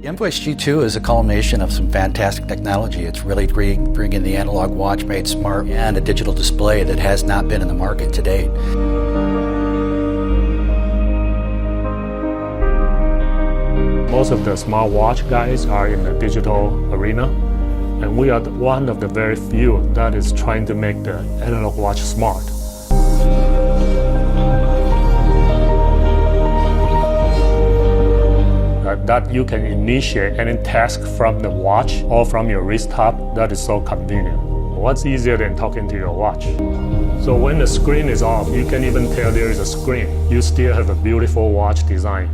The mVoice G2 is a culmination of some fantastic technology. It's really bringing the analog watch made smart and a digital display that has not been in the market to date. Most of the SmartWatch guys are in the digital arena, and we are one of the very few that is trying to make the analog watch smart. That you can initiate any task from the watch or from your wristop. That is so convenient. What's easier than talking to your watch? So when the screen is off, you can even tell there is a screen. You still have a beautiful watch design.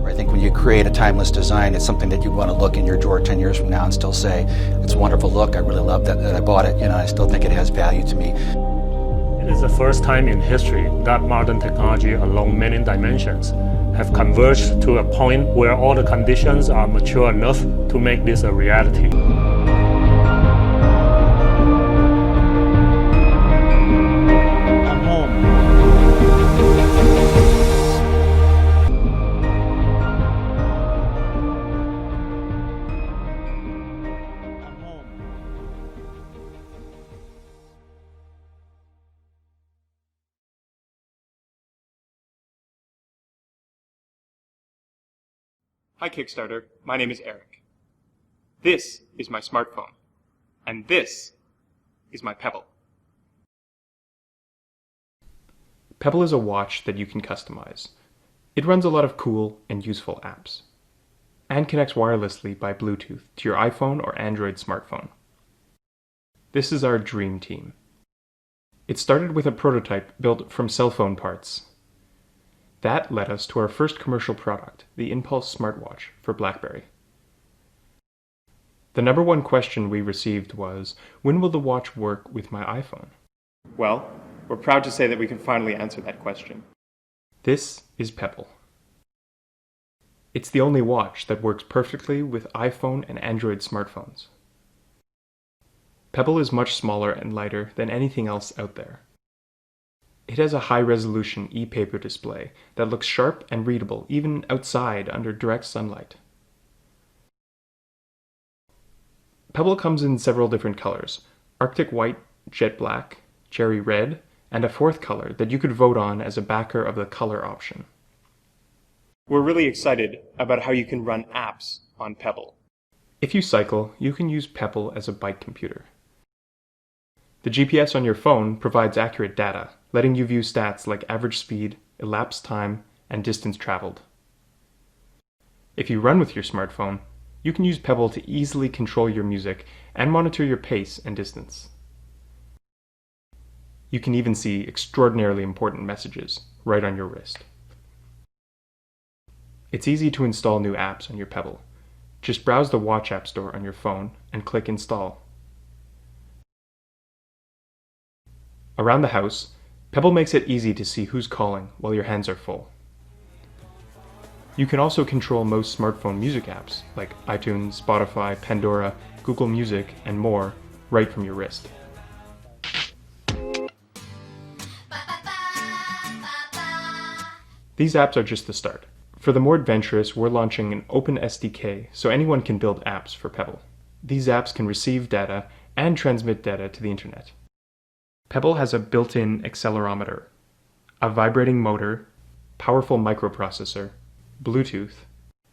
I think when you create a timeless design, it's something that you want to look in your drawer 10 years from now and still say, it's a wonderful look, I really love that I bought it, I still think it has value to me. It is the first time in history that modern technology along many dimensions have converged to a point where all the conditions are mature enough to make this a reality. I'm home. I'm home. Hi Kickstarter, my name is Eric. This is my smartphone, and this is my Pebble. Pebble is a watch that you can customize. It runs a lot of cool and useful apps, and connects wirelessly by Bluetooth to your iPhone or Android smartphone. This is our dream team. It started with a prototype built from cell phone parts. That led us to our first commercial product, the Impulse smartwatch for BlackBerry. The number one question we received was, when will the watch work with my iPhone? Well, we're proud to say that we can finally answer that question. This is Pebble. It's the only watch that works perfectly with iPhone and Android smartphones. Pebble is much smaller and lighter than anything else out there. It has a high-resolution e-paper display that looks sharp and readable even outside under direct sunlight. Pebble comes in several different colors: Arctic white, jet black, cherry red, and a fourth color that you could vote on as a backer of the color option. We're really excited about how you can run apps on Pebble. If you cycle, you can use Pebble as a bike computer. The GPS on your phone provides accurate data, letting you view stats like average speed, elapsed time, and distance traveled. If you run with your smartphone, you can use Pebble to easily control your music and monitor your pace and distance. You can even see extraordinarily important messages right on your wrist. It's easy to install new apps on your Pebble. Just browse the Watch App Store on your phone and click Install. Around the house, Pebble makes it easy to see who's calling while your hands are full. You can also control most smartphone music apps like iTunes, Spotify, Pandora, Google Music, and more right from your wrist. These apps are just the start. For the more adventurous, we're launching an open SDK so anyone can build apps for Pebble. These apps can receive data and transmit data to the internet. Pebble has a built-in accelerometer, a vibrating motor, powerful microprocessor, Bluetooth,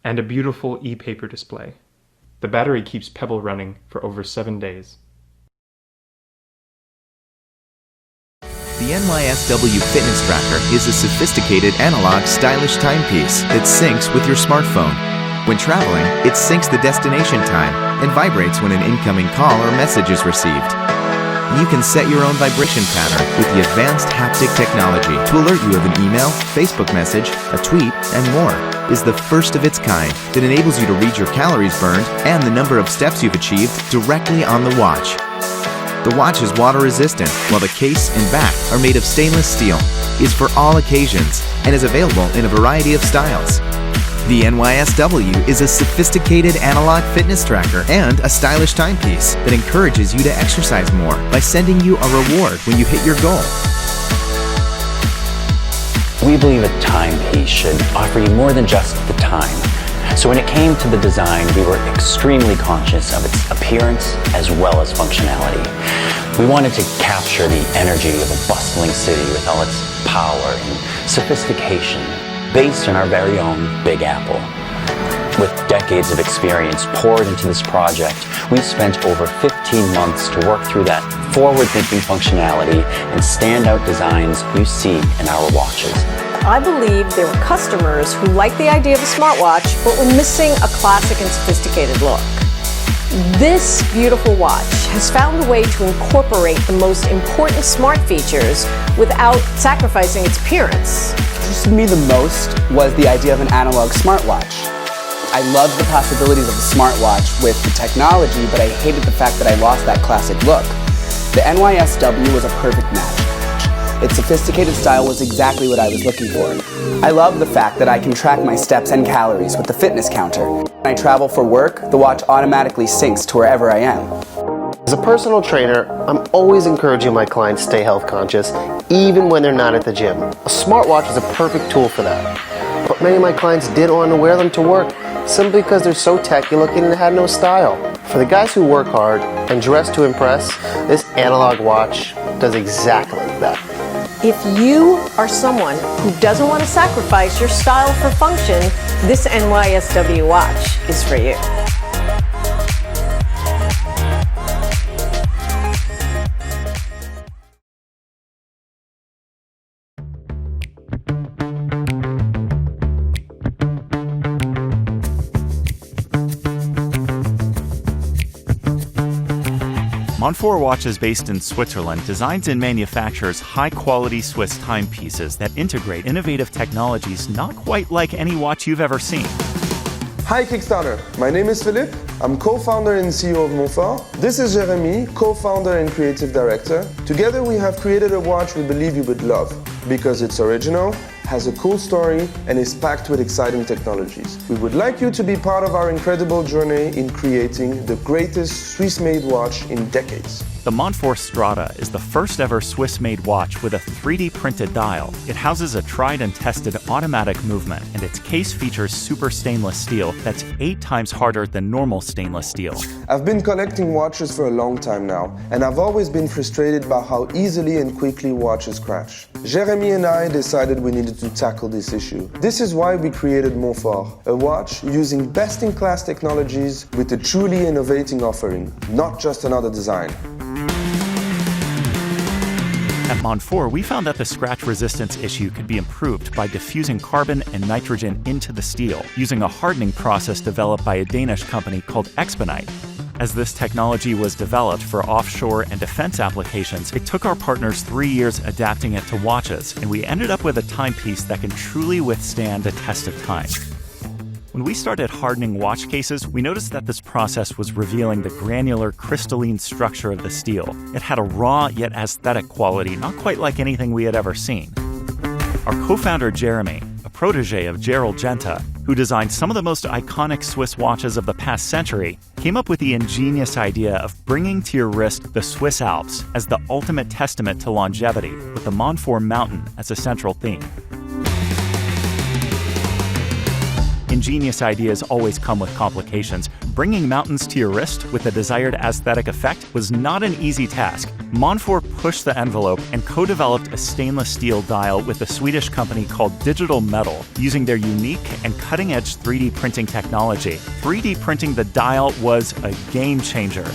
and a beautiful e-paper display. The battery keeps Pebble running for over 7 days. The NYSW Fitness Tracker is a sophisticated analog stylish timepiece that syncs with your smartphone. When traveling, it syncs the destination time and vibrates when an incoming call or message is received. You can set your own vibration pattern with the advanced haptic technology to alert you of an email, Facebook message, a tweet, and more. Is the first of its kind that enables you to read your calories burned and the number of steps you've achieved directly on the watch. The watch is water resistant, while the case and back are made of stainless steel, is for all occasions, and is available in a variety of styles. The NYSW is a sophisticated analog fitness tracker and a stylish timepiece that encourages you to exercise more by sending you a reward when you hit your goal. We believe a timepiece should offer you more than just the time. So when it came to the design, we were extremely conscious of its appearance as well as functionality. We wanted to capture the energy of a bustling city with all its power and sophistication, based on our very own Big Apple. With decades of experience poured into this project, we spent over 15 months to work through that forward-thinking functionality and standout designs you see in our watches. I believe there were customers who liked the idea of a smartwatch but were missing a classic and sophisticated look. This beautiful watch has found a way to incorporate the most important smart features without sacrificing its appearance. What interested me the most was the idea of an analog smartwatch. I loved the possibilities of a smartwatch with the technology, but I hated the fact that I lost that classic look. The NYSW was a perfect match. Its sophisticated style was exactly what I was looking for. I love the fact that I can track my steps and calories with the fitness counter. When I travel for work, the watch automatically syncs to wherever I am. As a personal trainer, I'm always encouraging my clients to stay health conscious, even when they're not at the gym. A smartwatch is a perfect tool for that. But many of my clients didn't want to wear them to work simply because they're so techy looking and had no style. For the guys who work hard and dress to impress, this analog watch does exactly that. If you are someone who doesn't want to sacrifice your style for function, this NYSW watch is for you. Montfort Watches, based in Switzerland, designs and manufactures high-quality Swiss timepieces that integrate innovative technologies not quite like any watch you've ever seen. Hi Kickstarter, my name is Philippe. I'm co-founder and CEO of Montfort. This is Jeremy, co-founder and creative director. Together we have created a watch we believe you would love because it's original, has a cool story, and is packed with exciting technologies. We would like you to be part of our incredible journey in creating the greatest Swiss-made watch in decades. The Montfort Strada is the first ever Swiss-made watch with a 3D printed dial. It houses a tried and tested automatic movement, and its case features super stainless steel that's 8 times harder than normal stainless steel. I've been collecting watches for a long time now, and I've always been frustrated by how easily and quickly watches crash. Jeremy and I decided we needed to tackle this issue. This is why we created Montfort, a watch using best-in-class technologies with a truly innovating offering, not just another design. At Montfort, we found that the scratch resistance issue could be improved by diffusing carbon and nitrogen into the steel using a hardening process developed by a Danish company called Exponite. As this technology was developed for offshore and defense applications, it took our partners 3 years adapting it to watches, and we ended up with a timepiece that can truly withstand a test of time. When we started hardening watch cases, we noticed that this process was revealing the granular, crystalline structure of the steel. It had a raw yet aesthetic quality, not quite like anything we had ever seen. Our co-founder Jeremy, a protege of Gerald Genta, who designed some of the most iconic Swiss watches of the past century, came up with the ingenious idea of bringing to your wrist the Swiss Alps as the ultimate testament to longevity, with the Montfort mountain as a central theme. Ingenious ideas always come with complications. Bringing mountains to your wrist with the desired aesthetic effect was not an easy task. Montfort pushed the envelope and co-developed a stainless steel dial with a Swedish company called Digital Metal, using their unique and cutting-edge 3D printing technology. 3D printing the dial was a game changer.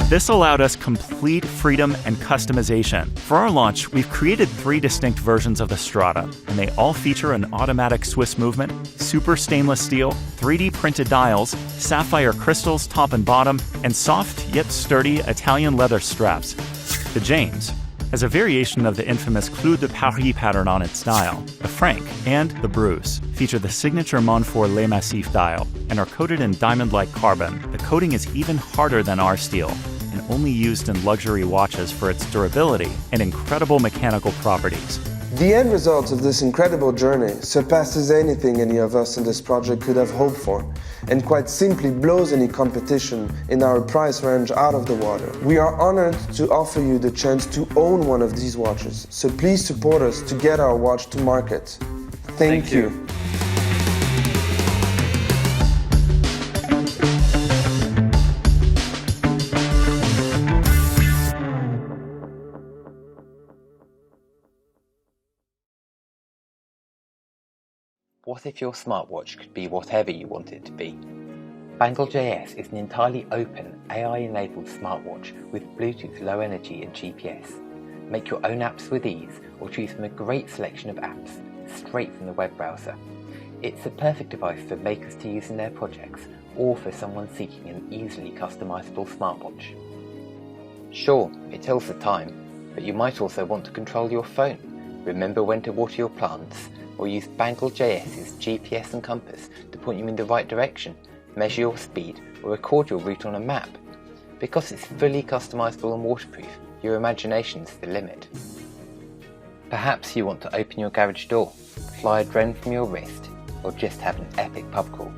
This allowed us complete freedom and customization. For our launch, we've created 3 distinct versions of the Strada, and they all feature an automatic Swiss movement, super stainless steel, 3D printed dials, sapphire crystals top and bottom, and soft yet sturdy Italian leather straps. The James has a variation of the infamous Clou de Paris pattern on its dial. The Frank and the Bruce feature the signature Montfort Le Massif dial and are coated in diamond-like carbon. The coating is even harder than our steel, and only used in luxury watches for its durability and incredible mechanical properties. The end result of this incredible journey surpasses anything any of us in this project could have hoped for, and quite simply blows any competition in our price range out of the water. We are honored to offer you the chance to own one of these watches, so please support us to get our watch to market. Thank you. What if your smartwatch could be whatever you want it to be? Bangle.js is an entirely open, AI-enabled smartwatch with Bluetooth Low Energy and GPS. Make your own apps with ease, or choose from a great selection of apps straight from the web browser. It's the perfect device for makers to use in their projects, or for someone seeking an easily customizable smartwatch. Sure, it tells the time, but you might also want to control your phone, remember when to water your plants, or use Bangle.js's GPS and compass to point you in the right direction, measure your speed, or record your route on a map. Because it's fully customizable and waterproof, your imagination's the limit. Perhaps you want to open your garage door, fly a drone from your wrist, or just have an epic pub crawl.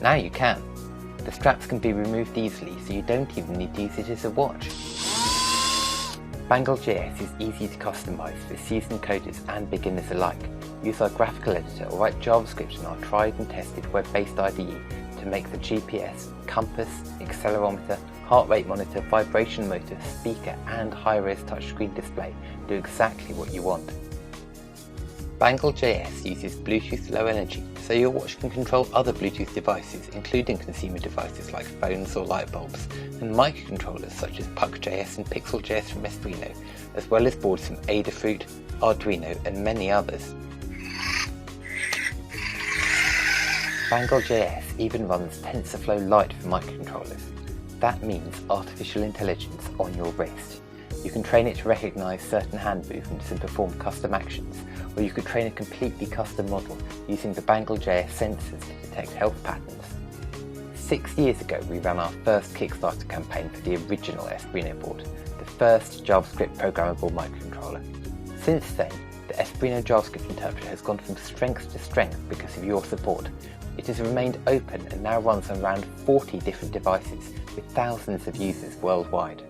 Now you can. The straps can be removed easily, so you don't even need to use it as a watch. Bangle.js is easy to customize for seasoned coders and beginners alike. Use our graphical editor or write JavaScript in our tried and tested web-based IDE to make the GPS, compass, accelerometer, heart rate monitor, vibration motor, speaker and high-res touchscreen display do exactly what you want. Bangle.js uses Bluetooth Low Energy, so your watch can control other Bluetooth devices, including consumer devices like phones or light bulbs, and microcontrollers such as Puck.js and Pixel.js from Espruino, as well as boards from Adafruit, Arduino and many others. Bangle.js even runs TensorFlow Lite for microcontrollers. That means artificial intelligence on your wrist. You can train it to recognize certain hand movements and perform custom actions, or you could train a completely custom model using the Bangle.js sensors to detect health patterns. 6 years ago, we ran our first Kickstarter campaign for the original Espruino board, the first JavaScript programmable microcontroller. Since then, the Espruino JavaScript interpreter has gone from strength to strength because of your support. It has remained open and now runs on around 40 different devices with thousands of users worldwide.